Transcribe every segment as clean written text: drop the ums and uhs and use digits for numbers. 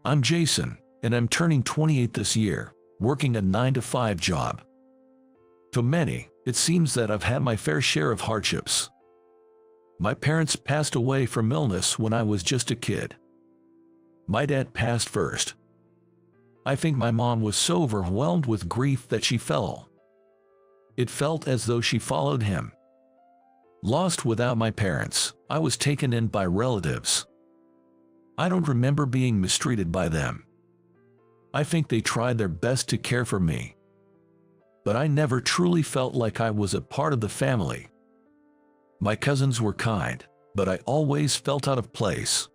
I'm Jason, and I'm turning 28 this year, working a 9-to-5 job. To many, it seems that I've had my fair share of hardships. My parents passed away from illness when I was just a kid. My dad passed first. I think my mom was so overwhelmed with grief that she fell. It felt as though she followed him. Lost without my parents, I was taken in by relatives. I don't remember being mistreated by them. I think they tried their best to care for me. But I never truly felt like I was a part of the family. My cousins were kind, but I always felt out of place.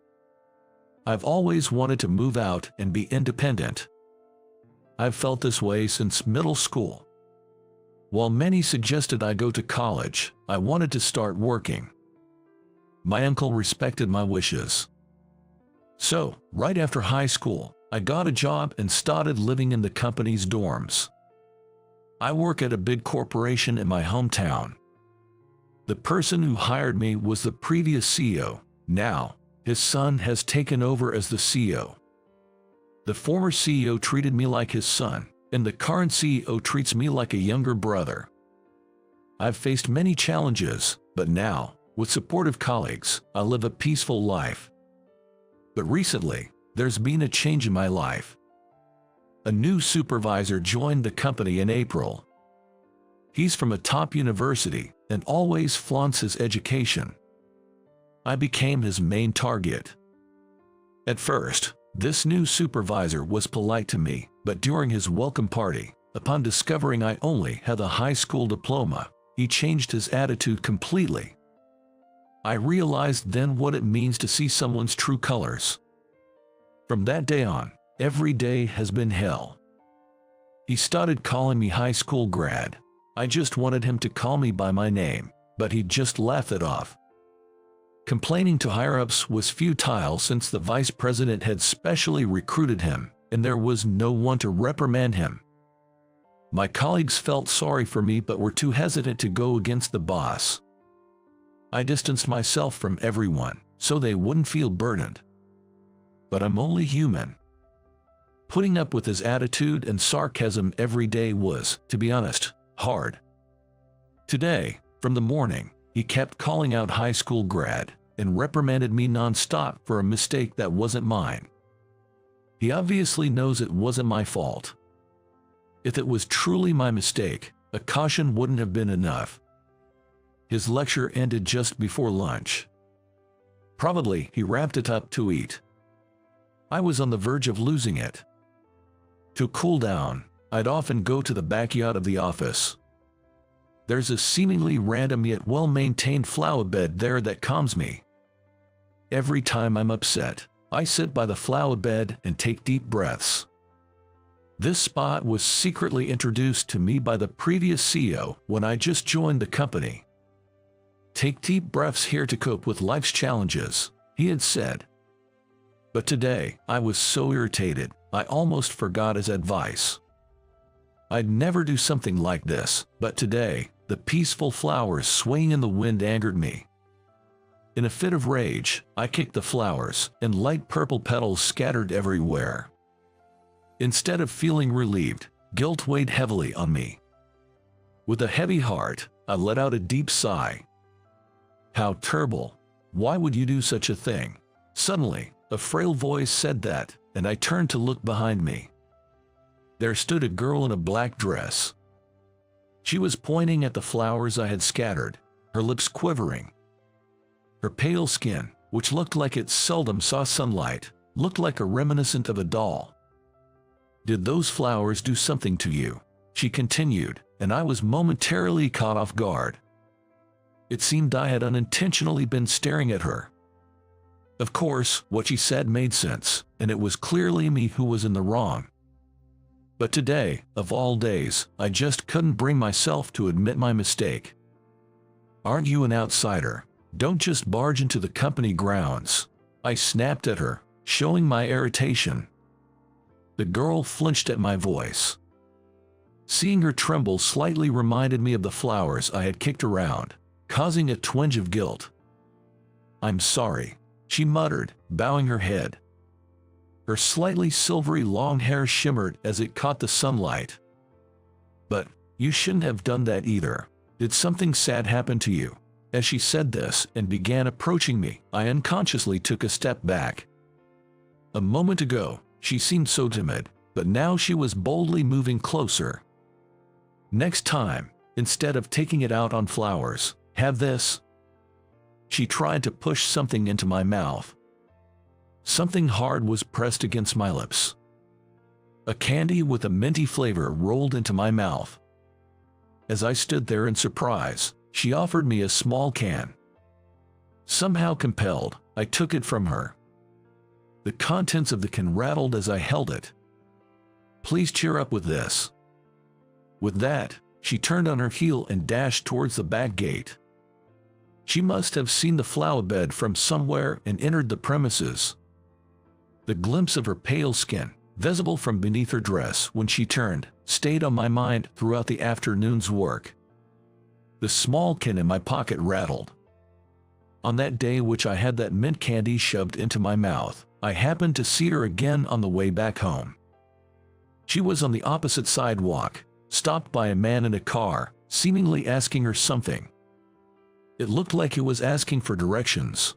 I've always wanted to move out and be independent. I've felt this way since middle school. While many suggested I go to college, I wanted to start working. My uncle respected my wishes. So, right after high school, I got a job and started living in the company's dorms. I work at a big corporation in my hometown. The person who hired me was the previous CEO. Now, his son has taken over as the CEO. The former CEO treated me like his son, and the current CEO treats me like a younger brother. I've faced many challenges, but now, with supportive colleagues, I live a peaceful life. But recently, there's been a change in my life. A new supervisor joined the company in April. He's from a top university and always flaunts his education. I became his main target. At first, this new supervisor was polite to me, but during his welcome party, upon discovering I only had a high school diploma, he changed his attitude completely. I realized then what it means to see someone's true colors. From that day on, every day has been hell. He started calling me high school grad. I just wanted him to call me by my name, but he just laughed it off. Complaining to higher-ups was futile since the vice president had specially recruited him, and there was no one to reprimand him. My colleagues felt sorry for me but were too hesitant to go against the boss. I distanced myself from everyone, so they wouldn't feel burdened. But I'm only human. Putting up with his attitude and sarcasm every day was, to be honest, hard. Today, from the morning, he kept calling out high school grad and reprimanded me non-stop for a mistake that wasn't mine. He obviously knows it wasn't my fault. If it was truly my mistake, a caution wouldn't have been enough. His lecture ended just before lunch. Probably he wrapped it up to eat. I was on the verge of losing it. To cool down, I'd often go to the backyard of the office. There's a seemingly random yet well-maintained flower bed there that calms me. Every time I'm upset, I sit by the flower bed and take deep breaths. This spot was secretly introduced to me by the previous CEO when I just joined the company. Take deep breaths here to cope with life's challenges, he had said. But today, I was so irritated, I almost forgot his advice. I'd never do something like this, but today, the peaceful flowers swaying in the wind angered me. In a fit of rage, I kicked the flowers, and light purple petals scattered everywhere. Instead of feeling relieved, guilt weighed heavily on me. With a heavy heart, I let out a deep sigh. How terrible! Why would you do such a thing? Suddenly, a frail voice said that, and I turned to look behind me. There stood a girl in a black dress. She was pointing at the flowers I had scattered, her lips quivering. Her pale skin, which looked like it seldom saw sunlight, looked like a reminiscent of a doll. Did those flowers do something to you? She continued, and I was momentarily caught off guard. It seemed I had unintentionally been staring at her. Of course, what she said made sense, and it was clearly me who was in the wrong. But today, of all days, I just couldn't bring myself to admit my mistake. Aren't you an outsider? Don't just barge into the company grounds. I snapped at her, showing my irritation. The girl flinched at my voice. Seeing her tremble slightly reminded me of the flowers I had kicked around, causing a twinge of guilt. I'm sorry, she muttered, bowing her head. Her slightly silvery long hair shimmered as it caught the sunlight. "But you shouldn't have done that either. Did something sad happen to you?" As she said this and began approaching me, I unconsciously took a step back. A moment ago, she seemed so timid, but now she was boldly moving closer. "Next time, instead of taking it out on flowers, have this." She tried to push something into my mouth. Something hard was pressed against my lips. A candy with a minty flavor rolled into my mouth. As I stood there in surprise, she offered me a small can. Somehow compelled, I took it from her. The contents of the can rattled as I held it. "Please cheer up with this." With that, she turned on her heel and dashed towards the back gate. She must have seen the flower bed from somewhere and entered the premises. The glimpse of her pale skin, visible from beneath her dress when she turned, stayed on my mind throughout the afternoon's work. The small can in my pocket rattled. On that day which I had that mint candy shoved into my mouth, I happened to see her again on the way back home. She was on the opposite sidewalk, stopped by a man in a car, seemingly asking her something. It looked like he was asking for directions.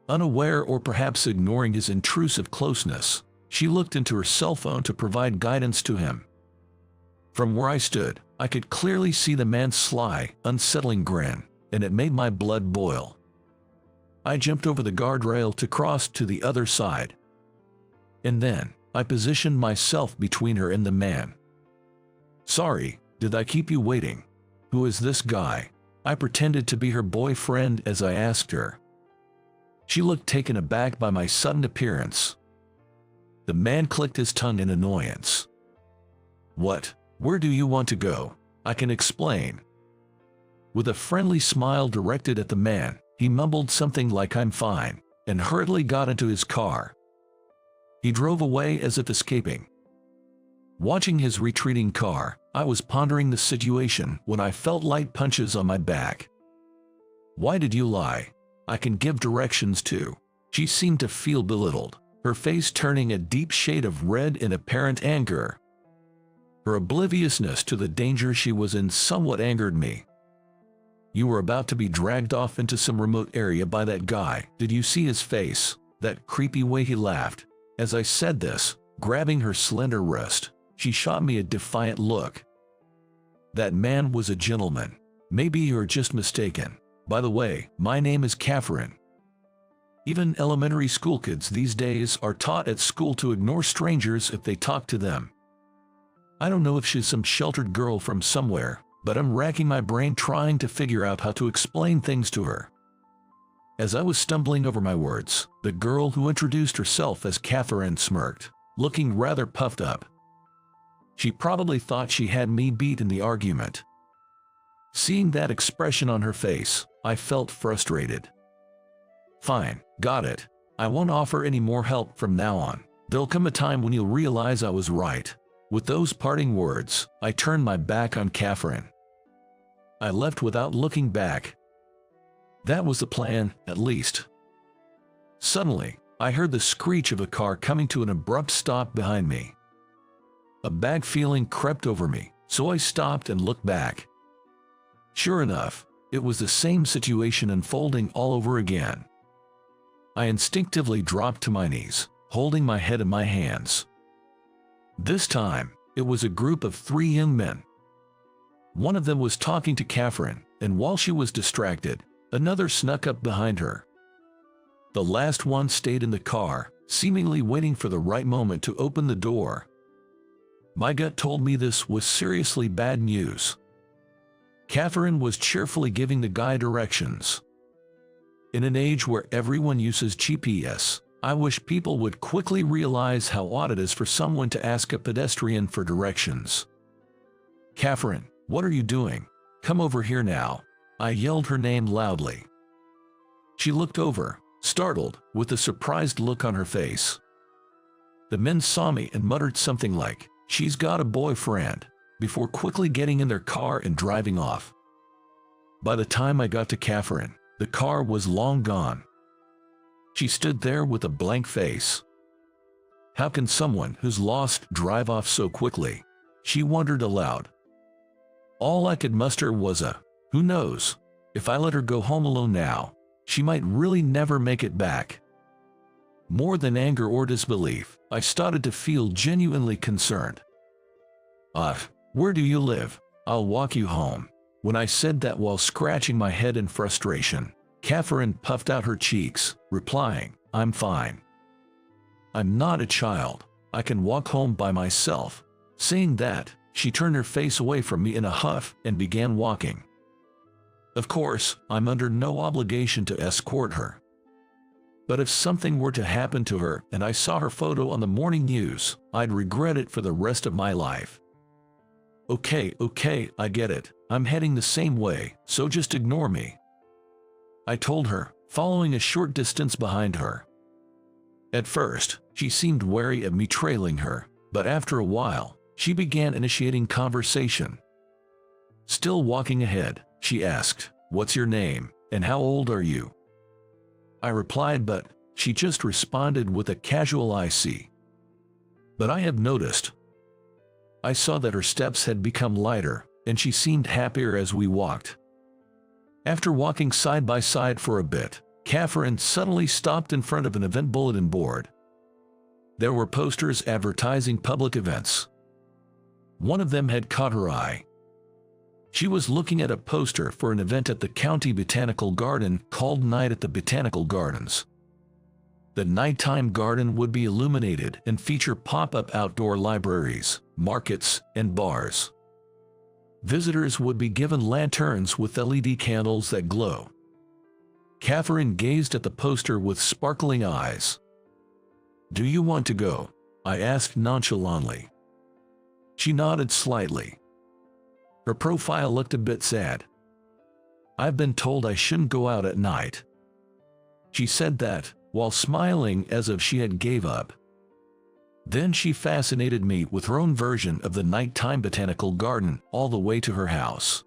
Unaware or perhaps ignoring his intrusive closeness, she looked into her cell phone to provide guidance to him. From where I stood, I could clearly see the man's sly, unsettling grin, and it made my blood boil. I jumped over the guardrail to cross to the other side. And then, I positioned myself between her and the man. "Sorry, did I keep you waiting? Who is this guy?" I pretended to be her boyfriend as I asked her. She looked taken aback by my sudden appearance. The man clicked his tongue in annoyance. "What? Where do you want to go? I can explain." With a friendly smile directed at the man, he mumbled something like "I'm fine," and hurriedly got into his car. He drove away as if escaping. Watching his retreating car, I was pondering the situation when I felt light punches on my back. "Why did you lie? I can give directions too." She seemed to feel belittled, her face turning a deep shade of red in apparent anger. Her obliviousness to the danger she was in somewhat angered me. "You were about to be dragged off into some remote area by that guy. Did you see his face? That creepy way he laughed." As I said this, grabbing her slender wrist, she shot me a defiant look. "That man was a gentleman. Maybe you're just mistaken. By the way, my name is Catherine." Even elementary school kids these days are taught at school to ignore strangers if they talk to them. I don't know if she's some sheltered girl from somewhere, but I'm racking my brain trying to figure out how to explain things to her. As I was stumbling over my words, the girl who introduced herself as Catherine smirked, looking rather puffed up. She probably thought she had me beat in the argument. Seeing that expression on her face, I felt frustrated. "Fine, got it. I won't offer any more help from now on. There'll come a time when you'll realize I was right." With those parting words, I turned my back on Catherine. I left without looking back. That was the plan, at least. Suddenly, I heard the screech of a car coming to an abrupt stop behind me. A bad feeling crept over me, so I stopped and looked back. Sure enough, it was the same situation unfolding all over again. I instinctively dropped to my knees, holding my head in my hands. This time, it was a group of 3 young men. One of them was talking to Catherine, and while she was distracted, another snuck up behind her. The last one stayed in the car, seemingly waiting for the right moment to open the door. My gut told me this was seriously bad news. Catherine was cheerfully giving the guy directions. In an age where everyone uses GPS, I wish people would quickly realize how odd it is for someone to ask a pedestrian for directions. "Catherine, what are you doing? Come over here now." I yelled her name loudly. She looked over, startled, with a surprised look on her face. The men saw me and muttered something like, "She's got a boyfriend," before quickly getting in their car and driving off. By the time I got to Catherine, the car was long gone. She stood there with a blank face. How can someone who's lost drive off so quickly? She wondered aloud. All I could muster was a, who knows? If I let her go home alone now, she might really never make it back. More than anger or disbelief, I started to feel genuinely concerned. Where do you live? I'll walk you home. When I said that while scratching my head in frustration, Catherine puffed out her cheeks, replying, I'm fine. I'm not a child. I can walk home by myself. Saying that, she turned her face away from me in a huff and began walking. Of course, I'm under no obligation to escort her. But if something were to happen to her and I saw her photo on the morning news, I'd regret it for the rest of my life. Okay, I get it. I'm heading the same way, so just ignore me, I told her, following a short distance behind her. At first, she seemed wary of me trailing her, but after a while, she began initiating conversation. Still walking ahead, she asked, "What's your name, and how old are you?" I replied, but she just responded with a casual "I see." But I have noticed. I saw that her steps had become lighter, and she seemed happier as we walked. After walking side by side for a bit, Catherine suddenly stopped in front of an event bulletin board. There were posters advertising public events. One of them had caught her eye. She was looking at a poster for an event at the County Botanical Garden called Night at the Botanical Gardens. The nighttime garden would be illuminated and feature pop-up outdoor libraries, markets, and bars. Visitors would be given lanterns with LED candles that glow. Catherine gazed at the poster with sparkling eyes. "Do you want to go?" I asked nonchalantly. She nodded slightly. Her profile looked a bit sad. "I've been told I shouldn't go out at night." She said that, while smiling as if she had gave up. Then she fascinated me with her own version of the nighttime botanical garden all the way to her house.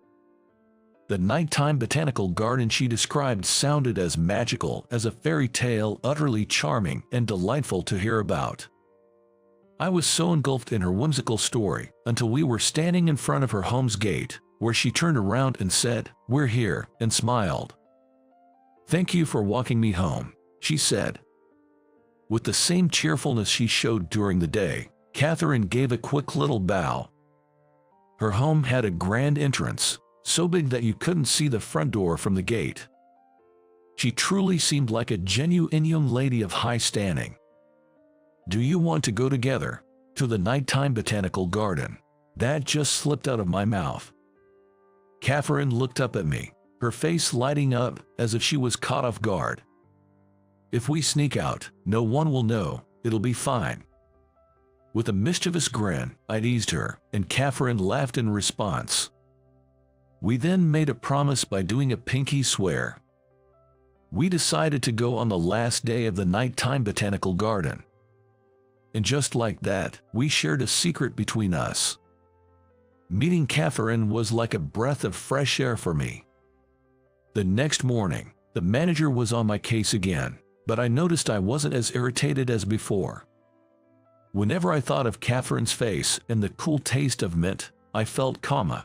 The nighttime botanical garden she described sounded as magical as a fairy tale, utterly charming and delightful to hear about. I was so engulfed in her whimsical story until we were standing in front of her home's gate, where she turned around and said, "We're here," and smiled. "Thank you for walking me home," she said. With the same cheerfulness she showed during the day, Catherine gave a quick little bow. Her home had a grand entrance, so big that you couldn't see the front door from the gate. She truly seemed like a genuine young lady of high standing. "Do you want to go together to the nighttime botanical garden?" That just slipped out of my mouth. Catherine looked up at me, her face lighting up as if she was caught off guard. "If we sneak out, no one will know. It'll be fine." With a mischievous grin, I teased her, and Catherine laughed in response. We then made a promise by doing a pinky swear. We decided to go on the last day of the nighttime botanical garden. And just like that, we shared a secret between us. Meeting Catherine was like a breath of fresh air for me. The next morning, the manager was on my case again, but I noticed I wasn't as irritated as before. Whenever I thought of Catherine's face and the cool taste of mint, I felt calmer.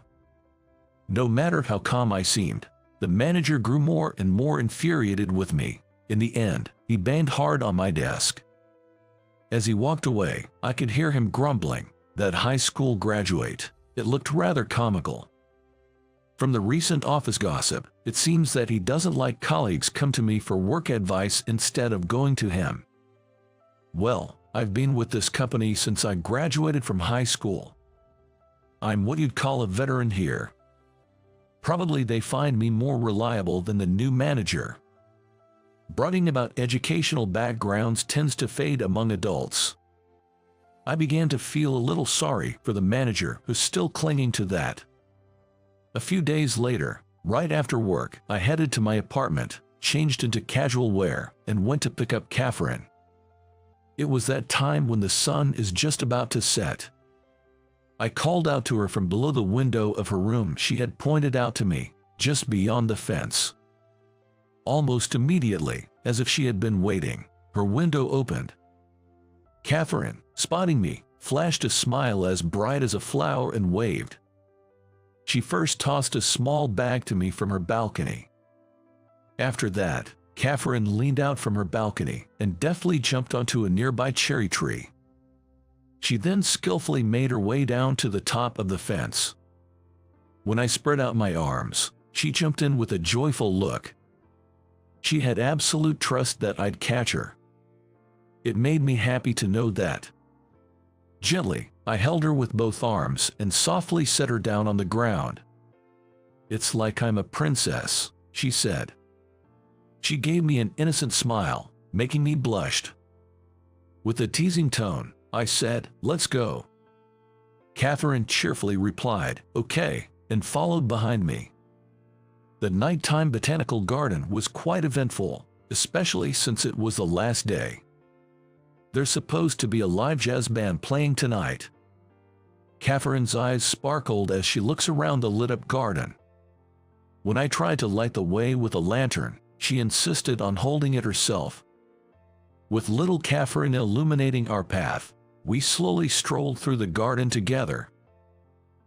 No matter how calm I seemed, the manager grew more and more infuriated with me. In the end, he banged hard on my desk. As he walked away, I could hear him grumbling, "That high school graduate." It looked rather comical. From the recent office gossip, it seems that he doesn't like colleagues come to me for work advice instead of going to him. Well, I've been with this company since I graduated from high school. I'm what you'd call a veteran here. Probably they find me more reliable than the new manager. Bragging about educational backgrounds tends to fade among adults. I began to feel a little sorry for the manager who's still clinging to that. A few days later, right after work, I headed to my apartment, changed into casual wear, and went to pick up Catherine. It was that time when the sun is just about to set. I called out to her from below the window of her room she had pointed out to me, just beyond the fence. Almost immediately, as if she had been waiting, her window opened. Catherine, spotting me, flashed a smile as bright as a flower and waved. She first tossed a small bag to me from her balcony. After that, Catherine leaned out from her balcony and deftly jumped onto a nearby cherry tree. She then skillfully made her way down to the top of the fence. When I spread out my arms, she jumped in with a joyful look. She had absolute trust that I'd catch her. It made me happy to know that. Gently, I held her with both arms and softly set her down on the ground. "It's like I'm a princess," she said. She gave me an innocent smile, making me blush. With a teasing tone, I said, "Let's go." Catherine cheerfully replied, "Okay," and followed behind me. The nighttime botanical garden was quite eventful, especially since it was the last day. There's supposed to be a live jazz band playing tonight. Catherine's eyes sparkled as she looks around the lit-up garden. When I tried to light the way with a lantern, she insisted on holding it herself. With little Catherine illuminating our path, we slowly strolled through the garden together.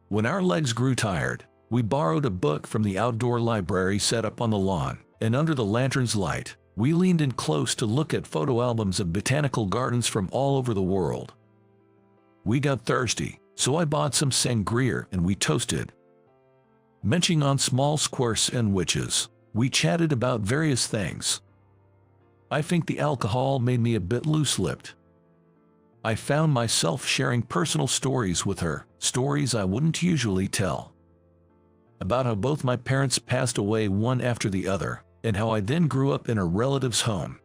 When our legs grew tired, we borrowed a book from the outdoor library set up on the lawn, and under the lantern's light, we leaned in close to look at photo albums of botanical gardens from all over the world. We got thirsty, so I bought some sangria and we toasted. Munching on small square sandwiches, we chatted about various things. I think the alcohol made me a bit loose-lipped. I found myself sharing personal stories with her, stories I wouldn't usually tell. About how both my parents passed away one after the other, and how I then grew up in a relative's home.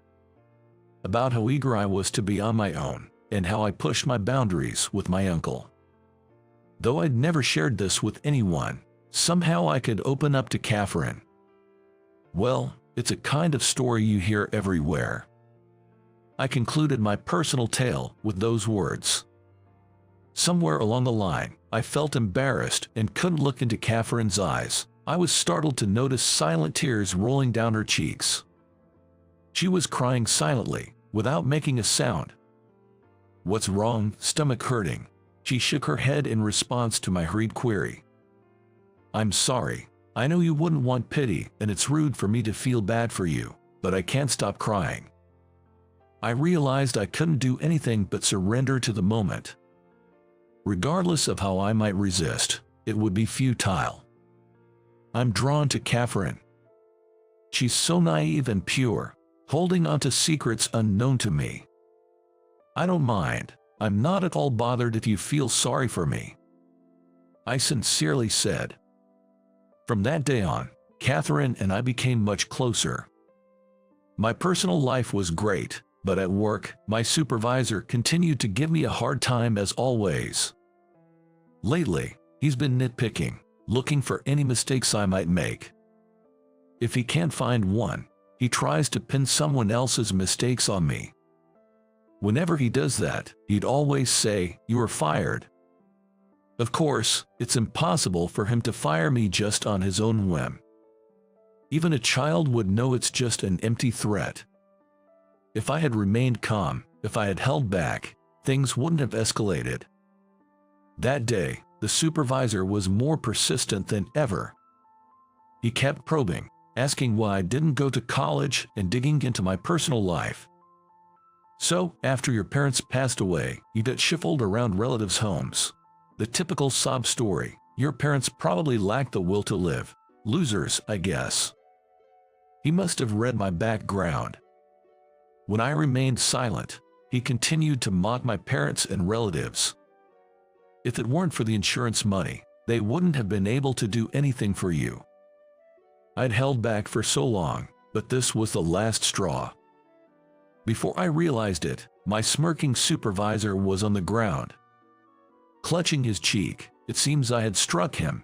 About how eager I was to be on my own, and how I pushed my boundaries with my uncle. Though I'd never shared this with anyone, somehow I could open up to Catherine. Well, it's a kind of story you hear everywhere. I concluded my personal tale with those words. Somewhere along the line, I felt embarrassed and couldn't look into Catherine's eyes. I was startled to notice silent tears rolling down her cheeks. She was crying silently, without making a sound. "What's wrong? Stomach hurting?" She shook her head in response to my hurried query. "I'm sorry. I know you wouldn't want pity, and it's rude for me to feel bad for you, but I can't stop crying." I realized I couldn't do anything but surrender to the moment. Regardless of how I might resist, it would be futile. I'm drawn to Catherine. She's so naive and pure, holding on to secrets unknown to me. I don't mind. I'm not at all bothered if you feel sorry for me," I sincerely said. From that day on, Catherine and I became much closer. My personal life was great, but at work, my supervisor continued to give me a hard time as always. Lately, he's been nitpicking, looking for any mistakes I might make. If he can't find one, he tries to pin someone else's mistakes on me. Whenever he does that, he'd always say, "You are fired." Of course, it's impossible for him to fire me just on his own whim. Even a child would know it's just an empty threat. If I had remained calm, if I had held back, things wouldn't have escalated. That day, the supervisor was more persistent than ever. He kept probing, asking why I didn't go to college and digging into my personal life. "So, after your parents passed away, you got shuffled around relatives' homes. The typical sob story. Your parents probably lacked the will to live. Losers, I guess." He must have read my background. When I remained silent, he continued to mock my parents and relatives. "If it weren't for the insurance money, they wouldn't have been able to do anything for you." I'd held back for so long, but this was the last straw. Before I realized it, my smirking supervisor was on the ground. Clutching his cheek, it seems I had struck him.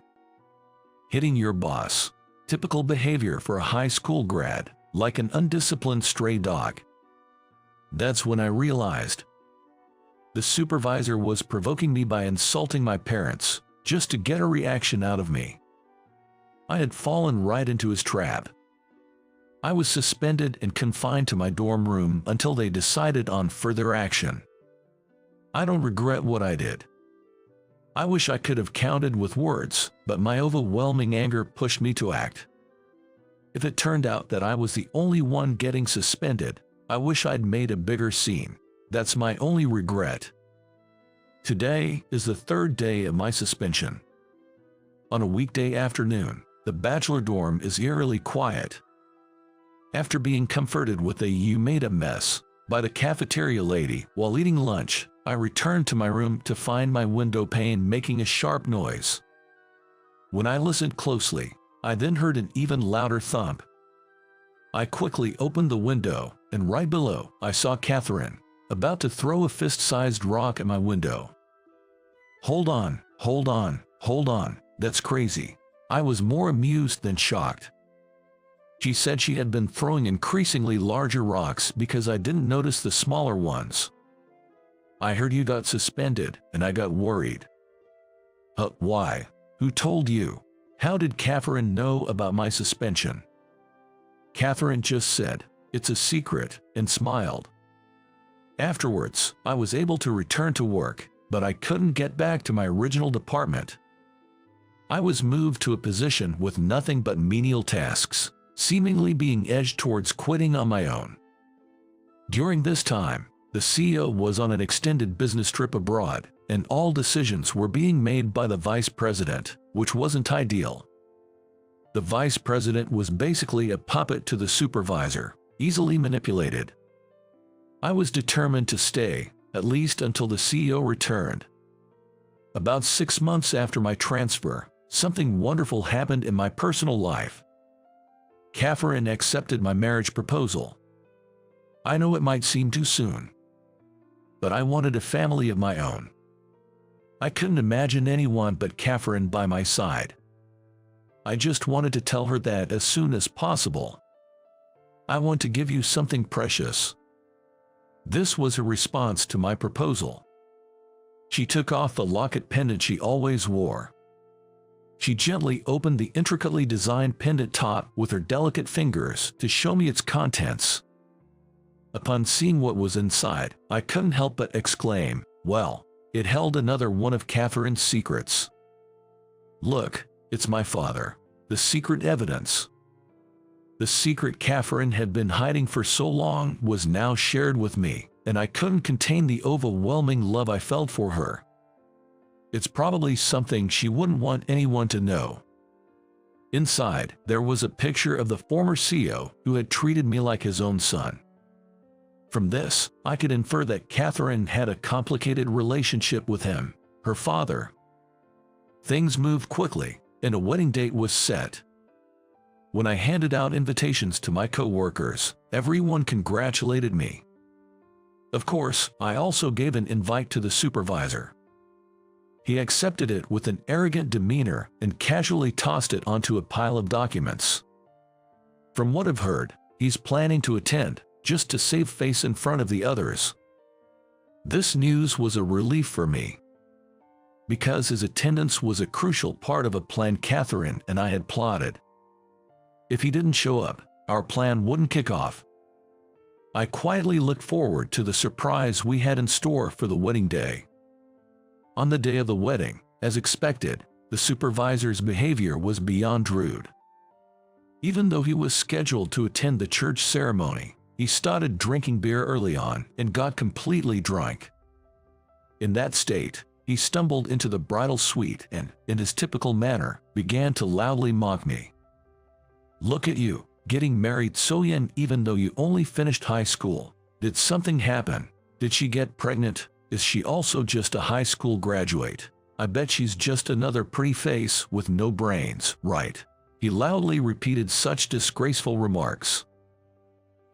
"Hitting your boss. Typical behavior for a high school grad, like an undisciplined stray dog." That's when I realized. The supervisor was provoking me by insulting my parents, just to get a reaction out of me. I had fallen right into his trap. I was suspended and confined to my dorm room until they decided on further action. I don't regret what I did. I wish I could have counted with words, but my overwhelming anger pushed me to act. If it turned out that I was the only one getting suspended, I wish I'd made a bigger scene. That's my only regret. Today is the third day of my suspension. On a weekday afternoon, the bachelor dorm is eerily quiet. After being comforted with a "you made a mess" by the cafeteria lady while eating lunch, I returned to my room to find my window pane making a sharp noise. When I listened closely, I then heard an even louder thump. I quickly opened the window, and right below, I saw Catherine, about to throw a fist-sized rock at my window. Hold on, that's crazy. I was more amused than shocked. She said she had been throwing increasingly larger rocks because I didn't notice the smaller ones. I heard you got suspended, and I got worried. Why? Who told you? How did Catherine know about my suspension? Catherine just said, "It's a secret," and smiled. Afterwards, I was able to return to work, but I couldn't get back to my original department. I was moved to a position with nothing but menial tasks, seemingly being edged towards quitting on my own. During this time, the CEO was on an extended business trip abroad, and all decisions were being made by the vice president, which wasn't ideal. The vice president was basically a puppet to the supervisor, easily manipulated. I was determined to stay, at least until the CEO returned. About 6 months after my transfer, something wonderful happened in my personal life. Catherine accepted my marriage proposal. I know it might seem too soon, but I wanted a family of my own. I couldn't imagine anyone but Catherine by my side. I just wanted to tell her that as soon as possible. I want to give you something precious. This was her response to my proposal. She took off the locket pendant she always wore. She gently opened the intricately designed pendant top with her delicate fingers to show me its contents. Upon seeing what was inside, I couldn't help but exclaim, "Well, it held another one of Catherine's secrets. Look, it's my father, the secret evidence." The secret Catherine had been hiding for so long was now shared with me, and I couldn't contain the overwhelming love I felt for her. It's probably something she wouldn't want anyone to know. Inside, there was a picture of the former CEO who had treated me like his own son. From this, I could infer that Catherine had a complicated relationship with him, her father. Things moved quickly, and a wedding date was set. When I handed out invitations to my co-workers, everyone congratulated me. Of course, I also gave an invite to the supervisor. He accepted it with an arrogant demeanor and casually tossed it onto a pile of documents. From what I've heard, he's planning to attend, just to save face in front of the others. This news was a relief for me, because his attendance was a crucial part of a plan Catherine and I had plotted. If he didn't show up, our plan wouldn't kick off. I quietly looked forward to the surprise we had in store for the wedding day. On the day of the wedding, as expected, the supervisor's behavior was beyond rude. Even though he was scheduled to attend the church ceremony, he started drinking beer early on and got completely drunk. In that state, he stumbled into the bridal suite and, in his typical manner, began to loudly mock me. "Look at you, getting married so young even though you only finished high school. Did something happen? Did she get pregnant? Is she also just a high school graduate? I bet she's just another pretty face with no brains, right?" He loudly repeated such disgraceful remarks.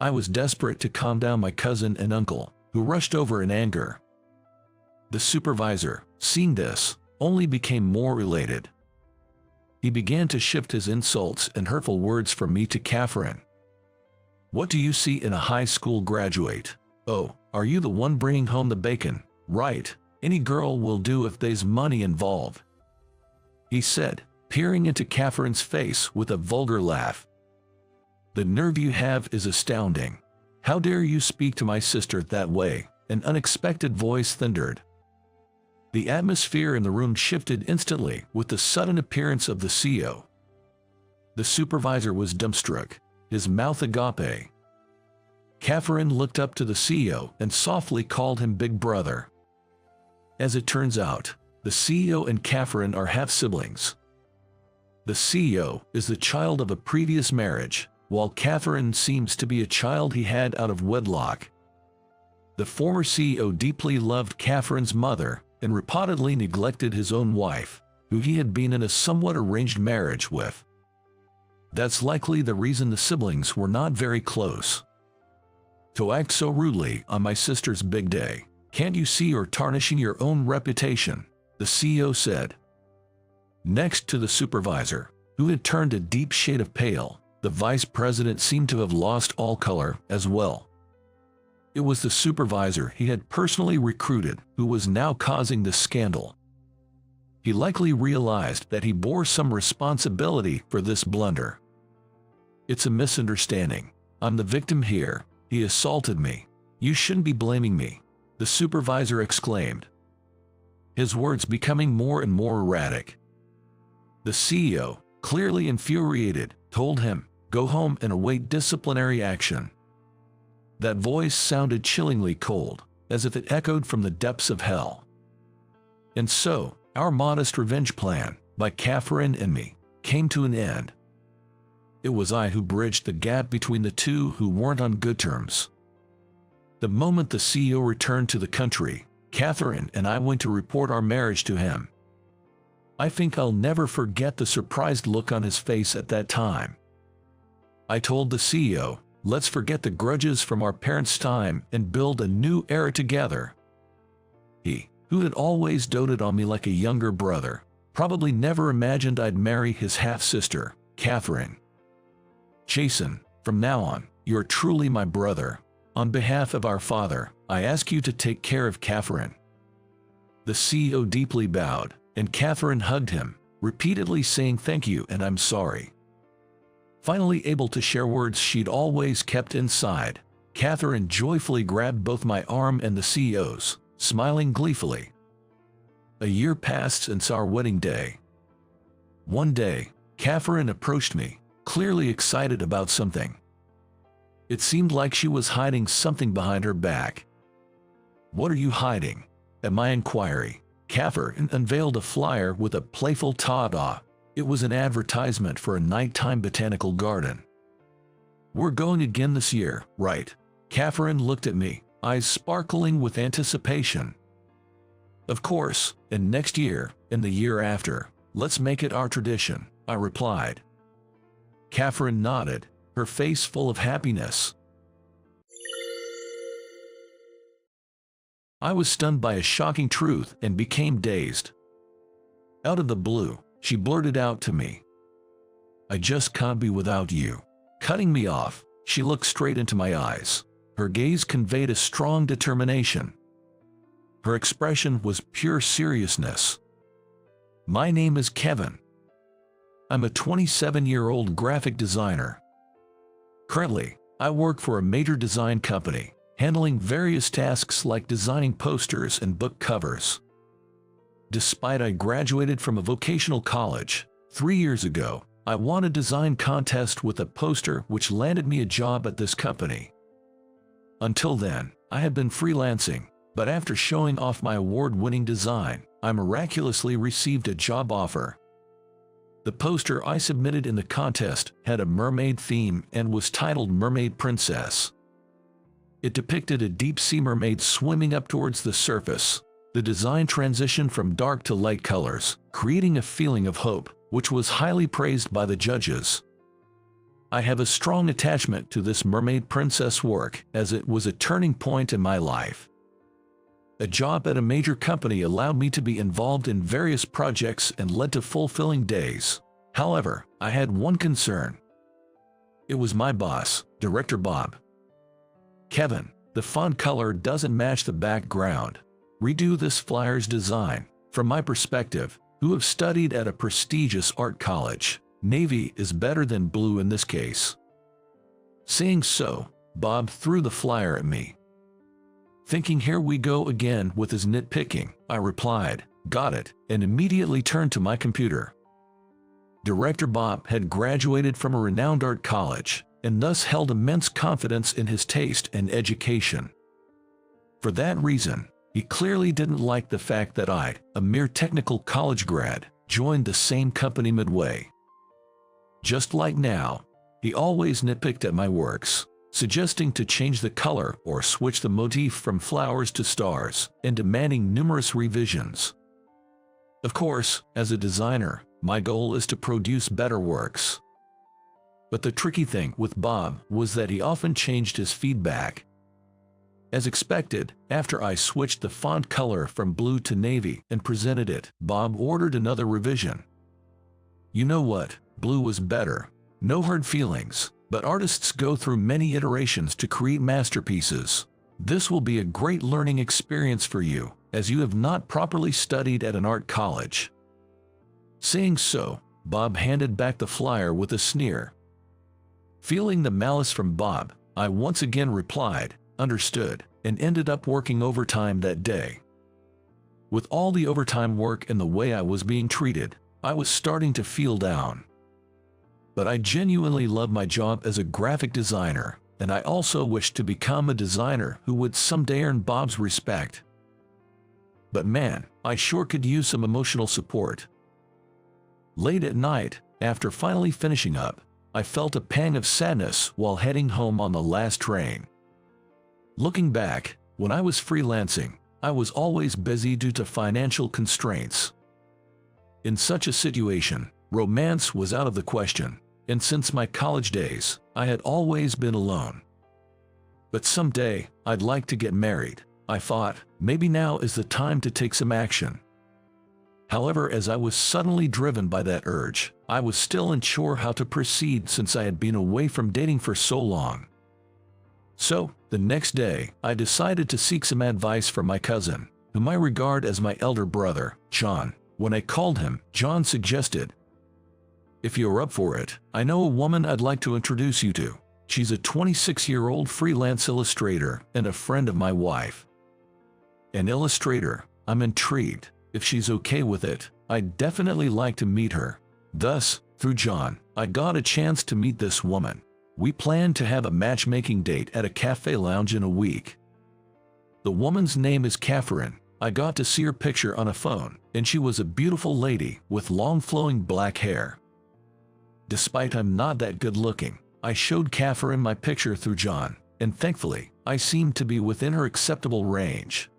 I was desperate to calm down my cousin and uncle, who rushed over in anger. The supervisor, seeing this, only became more elated. He began to shift his insults and hurtful words from me to Catherine. "What do you see in a high school graduate? Oh, are you the one bringing home the bacon? Right, any girl will do if there's money involved," he said, peering into Catherine's face with a vulgar laugh. "The nerve you have is astounding. How dare you speak to my sister that way?" An unexpected voice thundered, The atmosphere in the room shifted instantly with the sudden appearance of the CEO. The supervisor was dumbstruck, his mouth agape. Catherine looked up to the CEO and softly called him Big Brother. As it turns out, the CEO and Catherine are half-siblings. The CEO is the child of a previous marriage, while Catherine seems to be a child he had out of wedlock. The former CEO deeply loved Catherine's mother and reportedly neglected his own wife, who he had been in a somewhat arranged marriage with. That's likely the reason the siblings were not very close. To act so rudely on my sister's big day, can't you see you're tarnishing your own reputation? The CEO said. Next to the supervisor, who had turned a deep shade of pale, the vice president seemed to have lost all color as well. It was the supervisor he had personally recruited who was now causing the scandal. He likely realized that he bore some responsibility for this blunder. It's a misunderstanding. I'm the victim here. He assaulted me. You shouldn't be blaming me, the supervisor exclaimed, his words becoming more and more erratic. The CEO, clearly infuriated, told him, "Go home and await disciplinary action." That voice sounded chillingly cold, as if it echoed from the depths of hell. And so, our modest revenge plan, by Catherine and me, came to an end. It was I who bridged the gap between the two who weren't on good terms. The moment the CEO returned to the country, Catherine and I went to report our marriage to him. I think I'll never forget the surprised look on his face at that time. I told the CEO, "Let's forget the grudges from our parents' time and build a new era together." He, who had always doted on me like a younger brother, probably never imagined I'd marry his half-sister, Catherine. "Jason, from now on, you're truly my brother. On behalf of our father, I ask you to take care of Catherine." The CEO deeply bowed, and Catherine hugged him, repeatedly saying thank you and I'm sorry. Finally able to share words she'd always kept inside, Catherine joyfully grabbed both my arm and the CEO's, smiling gleefully. A year passed since our wedding day. One day, Catherine approached me, clearly excited about something. It seemed like she was hiding something behind her back. "What are you hiding?" At my inquiry, Catherine unveiled a flyer with a playful ta-da. It was an advertisement for a nighttime botanical garden. "We're going again this year, right?" Catherine looked at me, eyes sparkling with anticipation. "Of course, and next year, and the year after. Let's make it our tradition," I replied. Catherine nodded, her face full of happiness. I was stunned by a shocking truth and became dazed. Out of the blue, she blurted out to me, "I just can't be without you." Cutting me off, she looked straight into my eyes. Her gaze conveyed a strong determination. Her expression was pure seriousness. "My name is Kevin. I'm a 27-year-old graphic designer. Currently, I work for a major design company, handling various tasks like designing posters and book covers. Despite I graduated from a vocational college 3 years ago, I won a design contest with a poster which landed me a job at this company. Until then, I had been freelancing, but after showing off my award-winning design, I miraculously received a job offer. The poster I submitted in the contest had a mermaid theme and was titled Mermaid Princess. It depicted a deep-sea mermaid swimming up towards the surface. The design transitioned from dark to light colors, creating a feeling of hope, which was highly praised by the judges. I have a strong attachment to this Mermaid Princess work as it was a turning point in my life. A job at a major company allowed me to be involved in various projects and led to fulfilling days. However, I had one concern. It was my boss, Director Bob. "Kevin, the font color doesn't match the background. Redo this flyer's design. From my perspective, who have studied at a prestigious art college, navy is better than blue in this case." Saying so, Bob threw the flyer at me. Thinking here we go again with his nitpicking, I replied, "Got it," and immediately turned to my computer. Director Bob had graduated from a renowned art college, and thus held immense confidence in his taste and education. For that reason, he clearly didn't like the fact that I, a mere technical college grad, joined the same company midway. Just like now, he always nitpicked at my works, suggesting to change the color or switch the motif from flowers to stars, and demanding numerous revisions. Of course, as a designer, my goal is to produce better works. But the tricky thing with Bob was that he often changed his feedback. As expected, after I switched the font color from blue to navy and presented it, Bob ordered another revision. You know what? Blue was better. No hard feelings, but artists go through many iterations to create masterpieces. This will be a great learning experience for you, as you have not properly studied at an art college. Saying so, Bob handed back the flyer with a sneer. Feeling the malice from Bob, I once again replied, "Understood," and ended up working overtime that day. With all the overtime work and the way I was being treated, I was starting to feel down. But I genuinely love my job as a graphic designer, and I also wished to become a designer who would someday earn Bob's respect. But man, I sure could use some emotional support. Late at night, after finally finishing up, I felt a pang of sadness while heading home on the last train. Looking back, when I was freelancing, I was always busy due to financial constraints. In such a situation, romance was out of the question, and since my college days, I had always been alone. But someday, I'd like to get married. I thought, maybe now is the time to take some action. However, as I was suddenly driven by that urge, I was still unsure how to proceed since I had been away from dating for so long. So, the next day, I decided to seek some advice from my cousin, whom I regard as my elder brother, John. When I called him, John suggested, "If you're up for it, I know a woman I'd like to introduce you to. She's a 26-year-old freelance illustrator and a friend of my wife." An illustrator? I'm intrigued. If she's okay with it, I'd definitely like to meet her. Thus, through John, I got a chance to meet this woman. We planned to have a matchmaking date at a cafe lounge in a week. The woman's name is Catherine. I got to see her picture on a phone, and she was a beautiful lady with long flowing black hair. Despite I'm not that good looking, I showed Catherine my picture through John, and thankfully, I seemed to be within her acceptable range.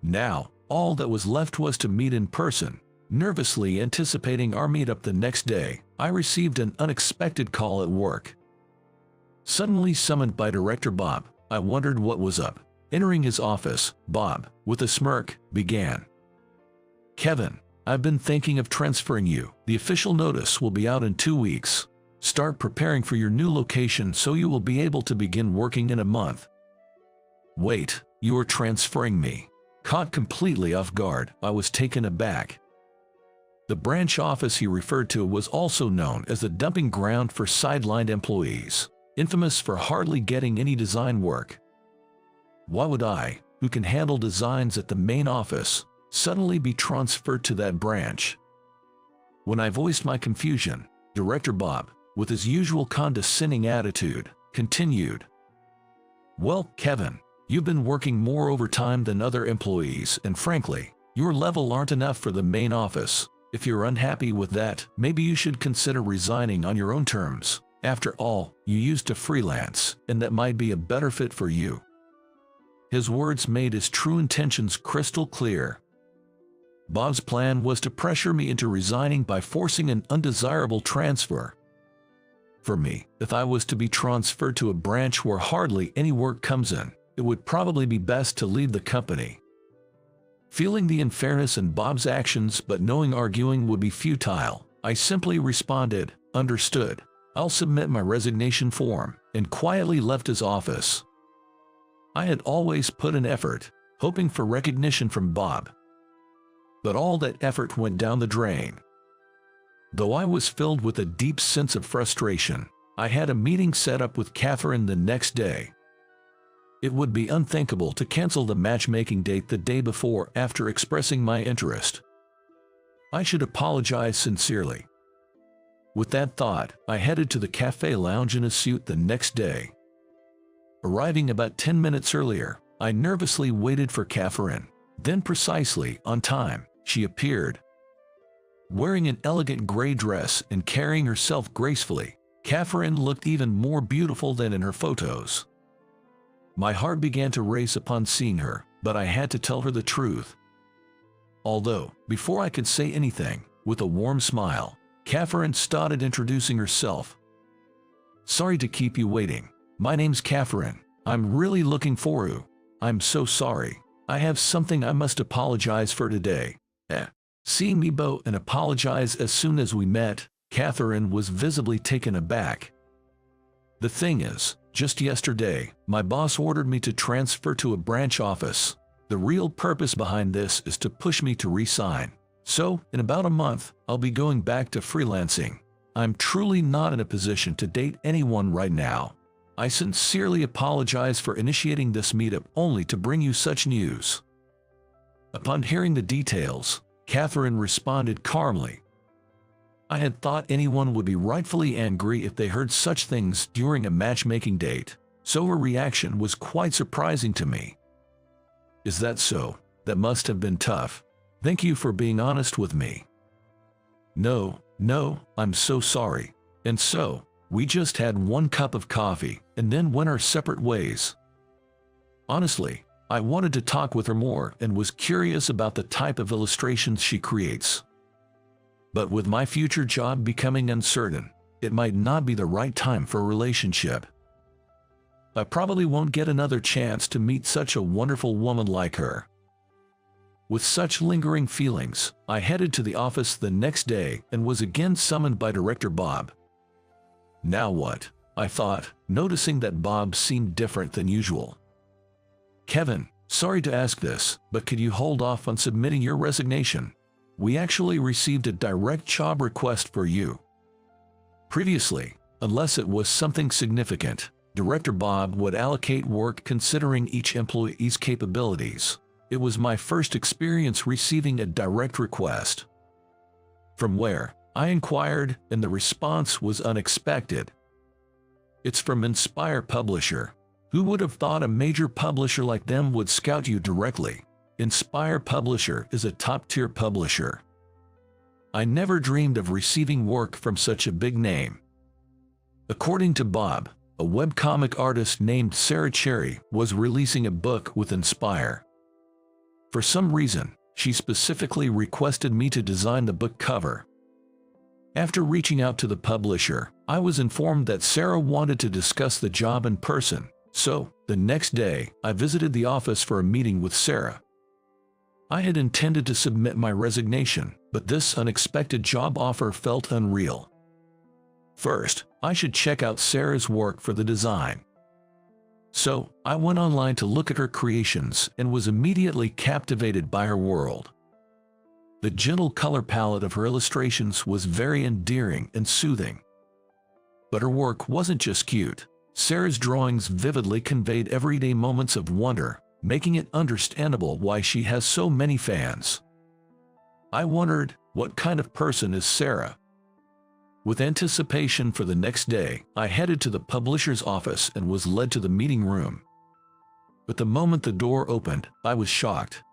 Now, all that was left was to meet in person. Nervously anticipating our meetup the next day, I received an unexpected call at work. Suddenly summoned by Director Bob, I wondered what was up. Entering his office, Bob, with a smirk, began. "Kevin, I've been thinking of transferring you. The official notice will be out in 2 weeks. Start preparing for your new location so you will be able to begin working in a month." "Wait, you are transferring me?" Caught completely off guard, I was taken aback. The branch office he referred to was also known as the dumping ground for sidelined employees, infamous for hardly getting any design work. Why would I, who can handle designs at the main office, suddenly be transferred to that branch? When I voiced my confusion, Director Bob, with his usual condescending attitude, continued, "Well, Kevin, you've been working more overtime than other employees, and frankly, your level aren't enough for the main office. If you're unhappy with that, maybe you should consider resigning on your own terms. After all, you used to freelance, and that might be a better fit for you." His words made his true intentions crystal clear. Bob's plan was to pressure me into resigning by forcing an undesirable transfer. For me, if I was to be transferred to a branch where hardly any work comes in, it would probably be best to leave the company. Feeling the unfairness in Bob's actions but knowing arguing would be futile, I simply responded, "Understood. I'll submit my resignation form," and quietly left his office. I had always put in effort, hoping for recognition from Bob. But all that effort went down the drain. Though I was filled with a deep sense of frustration, I had a meeting set up with Catherine the next day. It would be unthinkable to cancel the matchmaking date the day before after expressing my interest. I should apologize sincerely. With that thought, I headed to the cafe lounge in a suit the next day. Arriving about 10 minutes earlier, I nervously waited for Catherine. Then precisely on time, she appeared. Wearing an elegant gray dress and carrying herself gracefully, Catherine looked even more beautiful than in her photos. My heart began to race upon seeing her, but I had to tell her the truth. Although, before I could say anything, with a warm smile, Catherine started introducing herself. "Sorry to keep you waiting. My name's Catherine. I'm really looking for you. I'm so sorry. I have something I must apologize for today." Seeing me bow and apologize as soon as we met, Catherine was visibly taken aback. "The thing is, just yesterday, my boss ordered me to transfer to a branch office. The real purpose behind this is to push me to resign. So, in about a month, I'll be going back to freelancing. I'm truly not in a position to date anyone right now. I sincerely apologize for initiating this meetup only to bring you such news." Upon hearing the details, Catherine responded calmly. I had thought anyone would be rightfully angry if they heard such things during a matchmaking date, so her reaction was quite surprising to me. "Is that so? That must have been tough. Thank you for being honest with me." No, I'm so sorry." And so, we just had one cup of coffee and then went our separate ways. Honestly, I wanted to talk with her more and was curious about the type of illustrations she creates. But with my future job becoming uncertain, it might not be the right time for a relationship. I probably won't get another chance to meet such a wonderful woman like her. With such lingering feelings, I headed to the office the next day and was again summoned by Director Bob. Now what? I thought, noticing that Bob seemed different than usual. "Kevin, sorry to ask this, but could you hold off on submitting your resignation? We actually received a direct job request for you." Previously, unless it was something significant, Director Bob would allocate work considering each employee's capabilities. It was my first experience receiving a direct request. "From where?" I inquired, and the response was unexpected. "It's from Inspire Publisher. Who would have thought a major publisher like them would scout you directly? Inspire Publisher is a top-tier publisher. I never dreamed of receiving work from such a big name." According to Bob, a webcomic artist named Sarah Cherry was releasing a book with Inspire. For some reason, she specifically requested me to design the book cover. After reaching out to the publisher, I was informed that Sarah wanted to discuss the job in person, so the next day I visited the office for a meeting with Sarah. I had intended to submit my resignation, but this unexpected job offer felt unreal. First, I should check out Sarah's work for the design. So, I went online to look at her creations and was immediately captivated by her world. The gentle color palette of her illustrations was very endearing and soothing. But her work wasn't just cute. Sarah's drawings vividly conveyed everyday moments of wonder, making it understandable why she has so many fans. I wondered, what kind of person is Sarah? With anticipation for the next day, I headed to the publisher's office and was led to the meeting room. But the moment the door opened, I was shocked.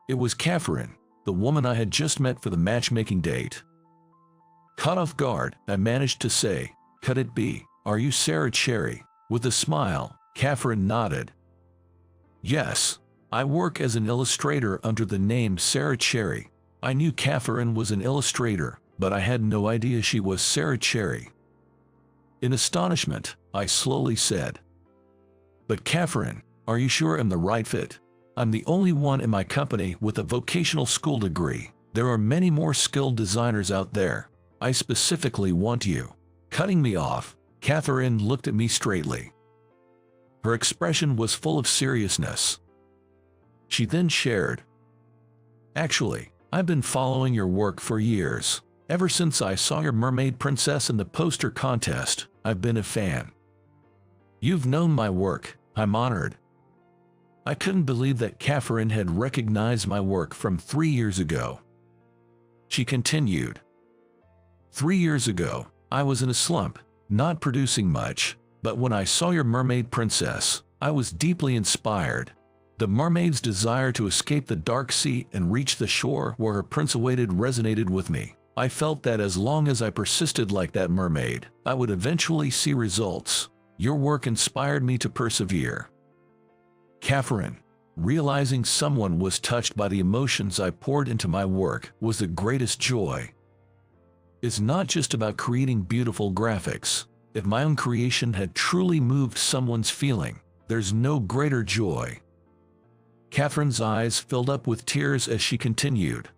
It was Catherine, the woman I had just met for the matchmaking date. Caught off guard, I managed to say, "Could it be, are you Sarah Cherry?" With a smile, Catherine nodded. "Yes, I work as an illustrator under the name Sarah Cherry." I knew Catherine was an illustrator, but I had no idea she was Sarah Cherry. In astonishment, I slowly said, "But Catherine, are you sure I'm the right fit? I'm the only one in my company with a vocational school degree. There are many more skilled designers out there. I specifically want you." Cutting me off, Catherine looked at me straightly. Her expression was full of seriousness. She then shared, "Actually, I've been following your work for years. Ever since I saw your mermaid princess in the poster contest, I've been a fan. You've known my work. I'm honored. I couldn't believe that Catherine had recognized my work from 3 years ago. She continued. 3 years ago, I was in a slump, not producing much, but when I saw your mermaid princess, I was deeply inspired. The mermaid's desire to escape the dark sea and reach the shore where her prince awaited resonated with me. I felt that as long as I persisted like that mermaid, I would eventually see results. Your work inspired me to persevere. Catherine, realizing someone was touched by the emotions I poured into my work was the greatest joy. It's not just about creating beautiful graphics. If my own creation had truly moved someone's feeling, there's no greater joy. Catherine's eyes filled up with tears as she continued.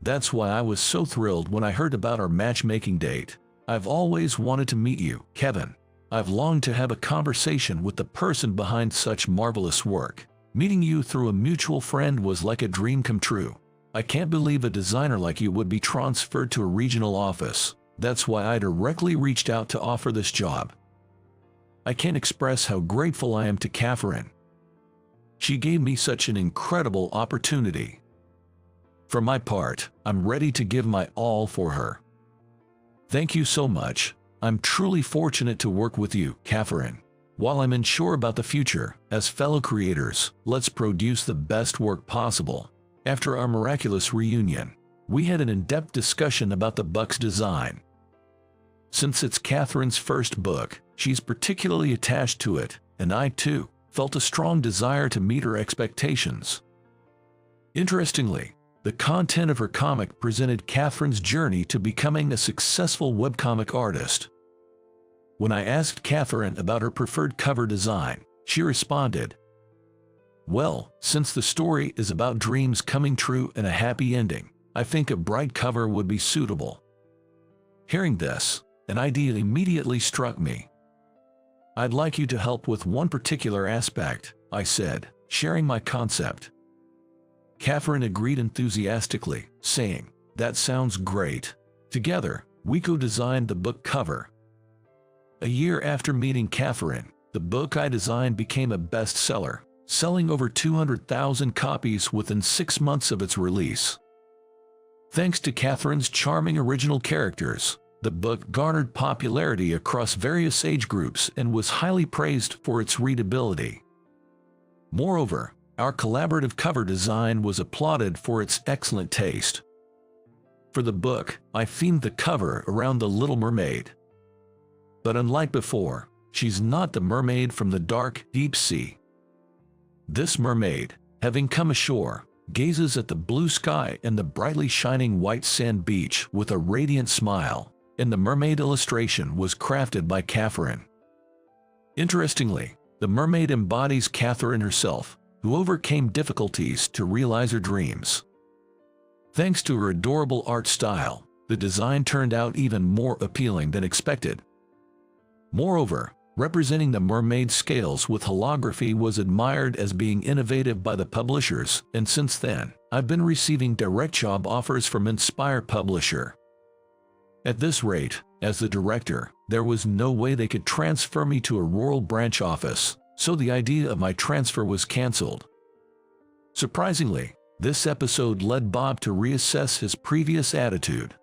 That's why I was so thrilled when I heard about our matchmaking date. I've always wanted to meet you, Kevin. I've longed to have a conversation with the person behind such marvelous work. Meeting you through a mutual friend was like a dream come true. I can't believe a designer like you would be transferred to a regional office. That's why I directly reached out to offer this job. I can't express how grateful I am to Catherine. She gave me such an incredible opportunity. For my part, I'm ready to give my all for her. Thank you so much. I'm truly fortunate to work with you, Catherine. While I'm unsure about the future, as fellow creators, let's produce the best work possible. After our miraculous reunion, we had an in-depth discussion about the book's design. Since it's Catherine's first book, she's particularly attached to it, and I too felt a strong desire to meet her expectations. Interestingly, the content of her comic presented Catherine's journey to becoming a successful webcomic artist. When I asked Catherine about her preferred cover design, she responded, "Well, since the story is about dreams coming true and a happy ending, I think a bright cover would be suitable." Hearing this, an idea immediately struck me. "I'd like you to help with one particular aspect," I said, sharing my concept. Catherine agreed enthusiastically, saying, "That sounds great." Together, we co-designed the book cover. A year after meeting Catherine, the book I designed became a bestseller, selling over 200,000 copies within 6 months of its release. Thanks to Catherine's charming original characters, the book garnered popularity across various age groups and was highly praised for its readability. Moreover, our collaborative cover design was applauded for its excellent taste. For the book, I themed the cover around the Little Mermaid. But unlike before, she's not the mermaid from the dark, deep sea. This mermaid, having come ashore, gazes at the blue sky and the brightly shining white sand beach with a radiant smile, and the mermaid illustration was crafted by Catherine. Interestingly, the mermaid embodies Catherine herself, who overcame difficulties to realize her dreams. Thanks to her adorable art style, the design turned out even more appealing than expected. Moreover, representing the mermaid scales with holography was admired as being innovative by the publishers, and since then, I've been receiving direct job offers from Inspire Publisher. At this rate, as the director, there was no way they could transfer me to a rural branch office, so the idea of my transfer was cancelled. Surprisingly, this episode led Bob to reassess his previous attitude.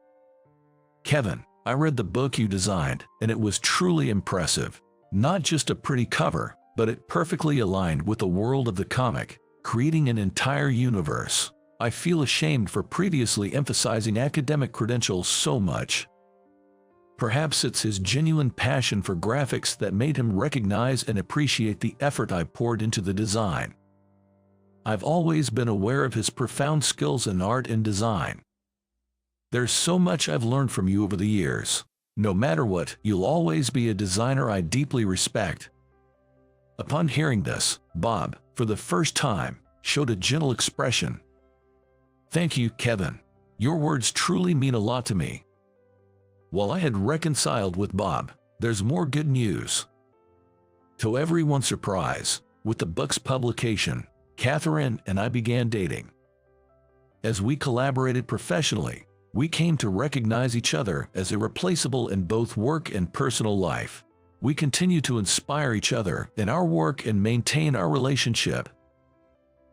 "Kevin, I read the book you designed, and it was truly impressive. Not just a pretty cover, but it perfectly aligned with the world of the comic, creating an entire universe. I feel ashamed for previously emphasizing academic credentials so much." Perhaps it's his genuine passion for graphics that made him recognize and appreciate the effort I poured into the design. I've always been aware of his profound skills in art and design. "There's so much I've learned from you over the years. No matter what, you'll always be a designer I deeply respect." Upon hearing this, Bob, for the first time, showed a gentle expression. "Thank you, Kevin. Your words truly mean a lot to me." While I had reconciled with Bob, there's more good news. To everyone's surprise, with the book's publication, Catherine and I began dating. As we collaborated professionally, we came to recognize each other as irreplaceable in both work and personal life. We continue to inspire each other in our work and maintain our relationship.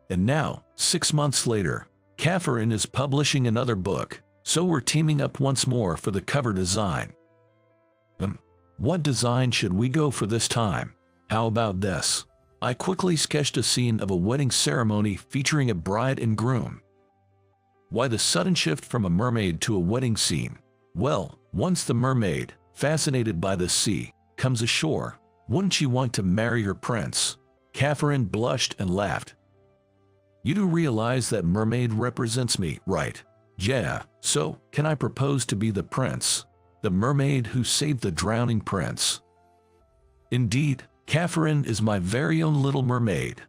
And now, 6 months later, Catherine is publishing another book, so we're teaming up once more for the cover design. What design should we go for this time? How about this? I quickly sketched a scene of a wedding ceremony featuring a bride and groom. Why the sudden shift from a mermaid to a wedding scene? Well, once the mermaid, fascinated by the sea, comes ashore, wouldn't she want to marry her prince? Catherine blushed and laughed. You do realize that mermaid represents me, right? Yeah, so can I propose to be the prince? The mermaid who saved the drowning prince. Indeed, Catherine is my very own little mermaid.